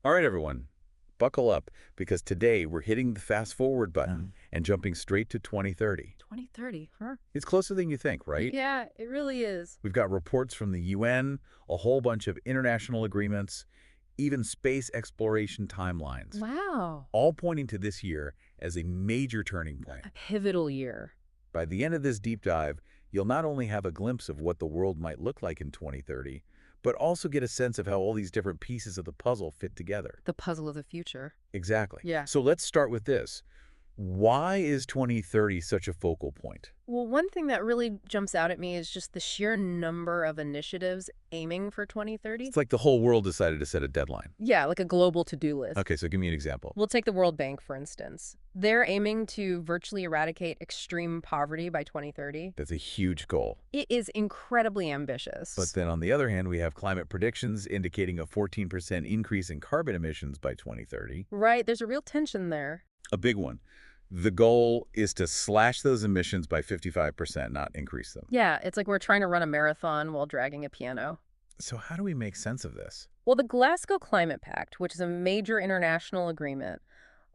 All right, everyone, buckle up because today we're hitting the fast forward button and jumping straight to 2030. 2030, huh? It's closer than you think, right? Yeah, it really is. We've got reports from the UN, a whole bunch of international agreements, even space exploration timelines, Wow. all pointing to this year as a major turning point. A pivotal year. By the end of this deep dive, you'll not only have a glimpse of what the world might look like in 2030, but also get a sense of how all these different pieces of the puzzle fit together. The puzzle of the future. Exactly. Yeah. So let's start with this. Why is 2030 such a focal point? Well, one thing that really jumps out at me is just the sheer number of initiatives aiming for 2030. It's like the whole world decided to set a deadline. Yeah, like a global to-do list. Okay, so give me an example. We'll take the World Bank, for instance. They're aiming to virtually eradicate extreme poverty by 2030. That's a huge goal. It is incredibly ambitious. But then on the other hand, we have climate predictions indicating a 14% increase in carbon emissions by 2030. Right, there's a real tension there. A big one. The goal is to slash those emissions by 55%, not increase them. Yeah, it's like we're trying to run a marathon while dragging a piano. So how do we make sense of this? Well, the Glasgow Climate Pact, which is a major international agreement,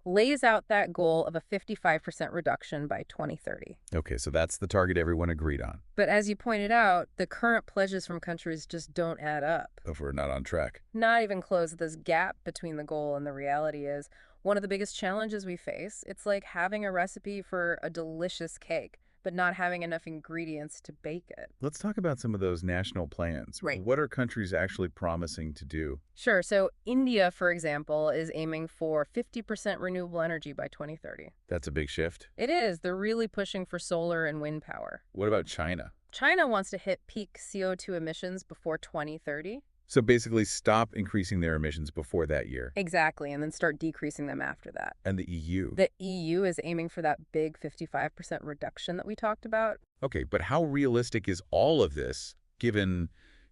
lays out that goal of a 55% reduction by 2030. Okay, so that's the target everyone agreed on. But as you pointed out, the current pledges from countries just don't add up. If we're not on track. Not even close. This gap between the goal and the reality is one of the biggest challenges we face. It's like having a recipe for a delicious cake, but not having enough ingredients to bake it. Let's talk about some of those national plans. Right. What are countries actually promising to do? Sure. So India, for example, is aiming for 50% renewable energy by 2030. That's a big shift. It is. They're really pushing for solar and wind power. What about China? China wants to hit peak CO2 emissions before 2030. So basically stop increasing their emissions before that year. Exactly, and then start decreasing them after that. And the EU. The EU is aiming for that big 55% reduction that we talked about. Okay, but how realistic is all of this given,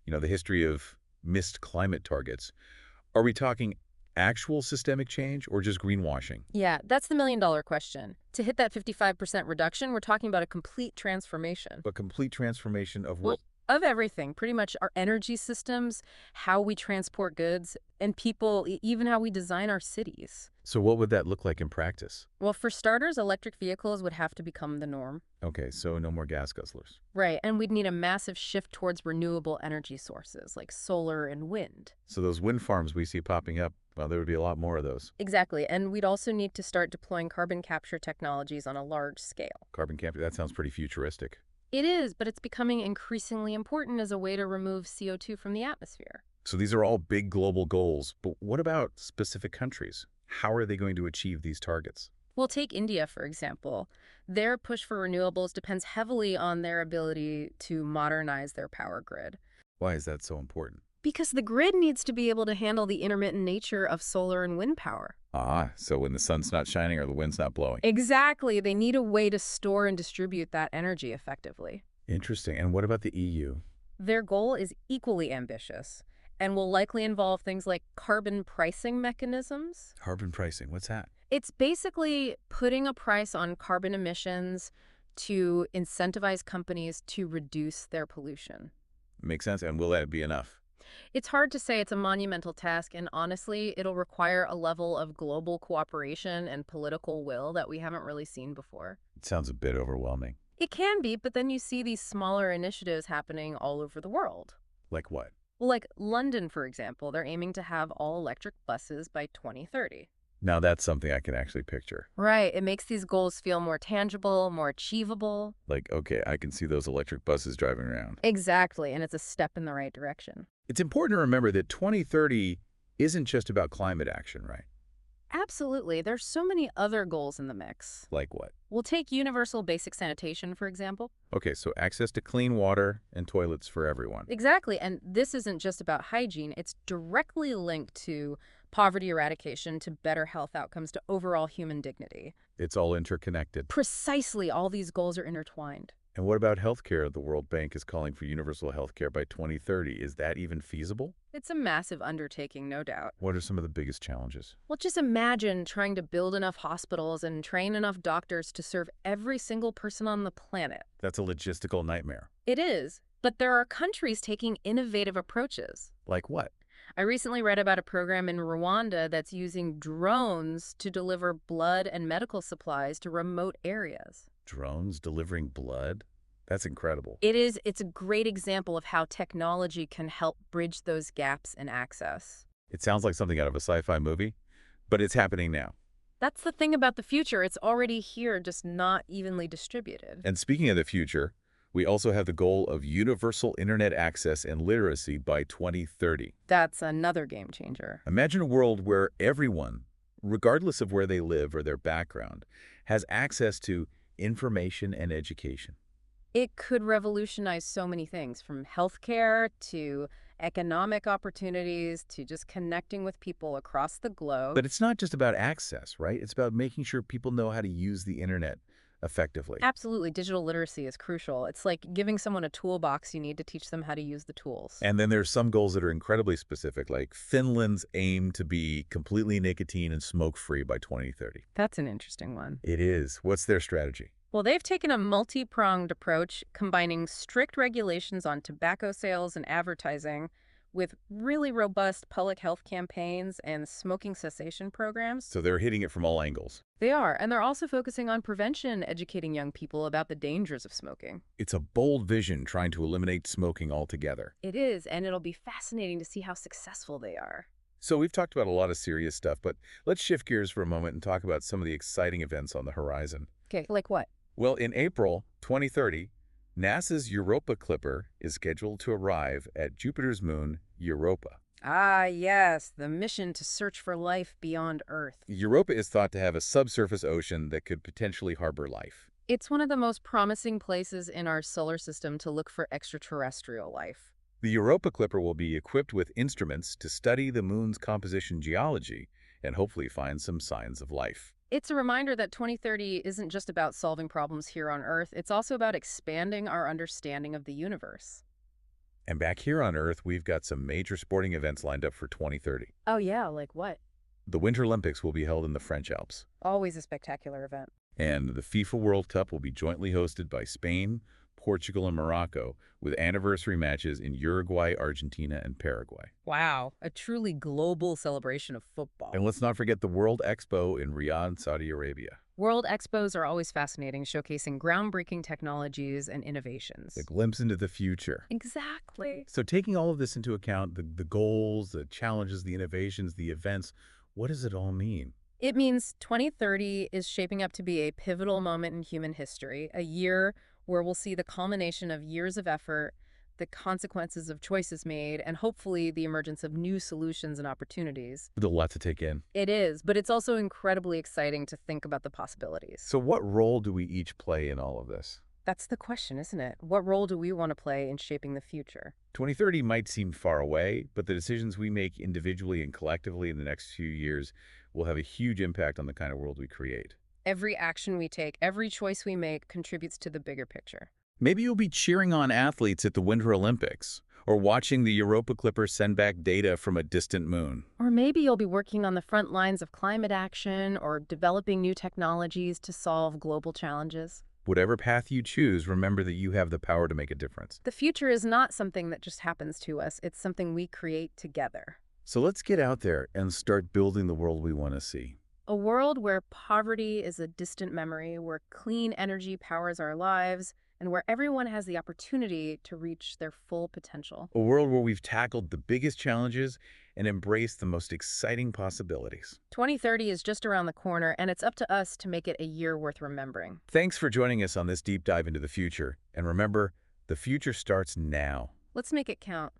the history of missed climate targets? Are we talking actual systemic change or just greenwashing? Yeah, that's the million-dollar question. To hit that 55% reduction, we're talking about a complete transformation. But complete transformation of what? Of everything, pretty much our energy systems, how we transport goods, and people, even how we design our cities. So what would that look like in practice? Well, for starters, electric vehicles would have to become the norm. Okay, so no more gas guzzlers. Right, and we'd need a massive shift towards renewable energy sources like solar and wind. So those wind farms we see popping up, well, there would be a lot more of those. Exactly, and we'd also need to start deploying carbon capture technologies on a large scale. Carbon capture, that sounds pretty futuristic. It is, but it's becoming increasingly important as a way to remove CO2 from the atmosphere. So these are all big global goals, but what about specific countries? How are they going to achieve these targets? Well, take India, for example. Their push for renewables depends heavily on their ability to modernize their power grid. Why is that so important? Because the grid needs to be able to handle the intermittent nature of solar and wind power. So when the sun's not shining or the wind's not blowing. Exactly. They need a way to store and distribute that energy effectively. Interesting. And what about the EU? Their goal is equally ambitious and will likely involve things like carbon pricing mechanisms. Carbon pricing, what's that? It's basically putting a price on carbon emissions to incentivize companies to reduce their pollution. Makes sense. And will that be enough? It's hard to say. It's a monumental task, and honestly, it'll require a level of global cooperation and political will that we haven't really seen before. It sounds a bit overwhelming. It can be, but then you see these smaller initiatives happening all over the world. Like what? Well, like London, for example, they're aiming to have all-electric buses by 2030. Now that's something I can actually picture. Right. It makes these goals feel more tangible, more achievable. Like, okay, I can see those electric buses driving around. Exactly, and it's a step in the right direction. It's important to remember that 2030 isn't just about climate action, right? Absolutely. There's so many other goals in the mix. Like what? We'll take universal basic sanitation, for example. Okay, so access to clean water and toilets for everyone. Exactly, and this isn't just about hygiene. It's directly linked to poverty eradication, to better health outcomes, to overall human dignity. It's all interconnected. Precisely, all these goals are intertwined. And what about healthcare? The World Bank is calling for universal healthcare by 2030. Is that even feasible? It's a massive undertaking, no doubt. What are some of the biggest challenges? Well, just imagine trying to build enough hospitals and train enough doctors to serve every single person on the planet. That's a logistical nightmare. It is, but there are countries taking innovative approaches. Like what? I recently read about a program in Rwanda that's using drones to deliver blood and medical supplies to remote areas. Drones delivering blood? That's incredible. It's a great example of how technology can help bridge those gaps in access. It sounds like something out of a sci-fi movie, but it's happening now. That's the thing about the future. It's already here, just not evenly distributed. And speaking of the future, we also have the goal of universal internet access and literacy by 2030. That's another game changer. Imagine a world where everyone, regardless of where they live or their background, has access to information and education. It could revolutionize so many things, from healthcare to economic opportunities to just connecting with people across the globe. But it's not just about access, right? It's about making sure people know how to use the internet effectively. Absolutely, digital literacy is crucial. It's like giving someone a toolbox you need to teach them how to use the tools. And then there's some goals that are incredibly specific, like Finland's aim to be completely nicotine and smoke-free by 2030. That's an interesting one. It is. What's their strategy? Well, they've taken a multi-pronged approach, combining strict regulations on tobacco sales and advertising with really robust public health campaigns and smoking cessation programs. So they're hitting it from all angles. They are, and they're also focusing on prevention, educating young people about the dangers of smoking. It's a bold vision trying to eliminate smoking altogether. It is, and it'll be fascinating to see how successful they are. So we've talked about a lot of serious stuff, but let's shift gears for a moment and talk about some of the exciting events on the horizon. Okay, like what? Well, in April 2030, NASA's Europa Clipper is scheduled to arrive at Jupiter's moon, Europa. Ah, yes, the mission to search for life beyond Earth. Europa is thought to have a subsurface ocean that could potentially harbor life. It's one of the most promising places in our solar system to look for extraterrestrial life. The Europa Clipper will be equipped with instruments to study the moon's composition geology and hopefully find some signs of life. It's a reminder that 2030 isn't just about solving problems here on Earth, it's also about expanding our understanding of the universe. And back here on Earth, we've got some major sporting events lined up for 2030. Oh yeah, like what? The Winter Olympics will be held in the French Alps, Always a spectacular event. and the FIFA World Cup will be jointly hosted by Spain, Portugal, and Morocco, with anniversary matches in Uruguay, Argentina, and Paraguay. Wow, a truly global celebration of football. And let's not forget the World Expo in Riyadh, Saudi Arabia. World expos are always fascinating, showcasing groundbreaking technologies and innovations. A glimpse into the future. Exactly. So taking all of this into account, the goals, the challenges, the innovations, the events, what does it all mean? It means 2030 is shaping up to be a pivotal moment in human history, a year where we'll see the culmination of years of effort, the consequences of choices made, and hopefully the emergence of new solutions and opportunities. With a lot to take in. It is, but it's also incredibly exciting to think about the possibilities. So what role do we each play in all of this? That's the question, isn't it? What role do we want to play in shaping the future? 2030 might seem far away, but the decisions we make individually and collectively in the next few years will have a huge impact on the kind of world we create. Every action we take, every choice we make contributes to the bigger picture. Maybe you'll be cheering on athletes at the Winter Olympics, or watching the Europa Clipper send back data from a distant moon. Or maybe you'll be working on the front lines of climate action or developing new technologies to solve global challenges. Whatever path you choose, remember that you have the power to make a difference. The future is not something that just happens to us. It's something we create together. So let's get out there and start building the world we want to see. A world where poverty is a distant memory, where clean energy powers our lives, and where everyone has the opportunity to reach their full potential. A world where we've tackled the biggest challenges and embraced the most exciting possibilities. 2030 is just around the corner, and it's up to us to make it a year worth remembering. Thanks for joining us on this deep dive into the future. And remember, the future starts now. Let's make it count.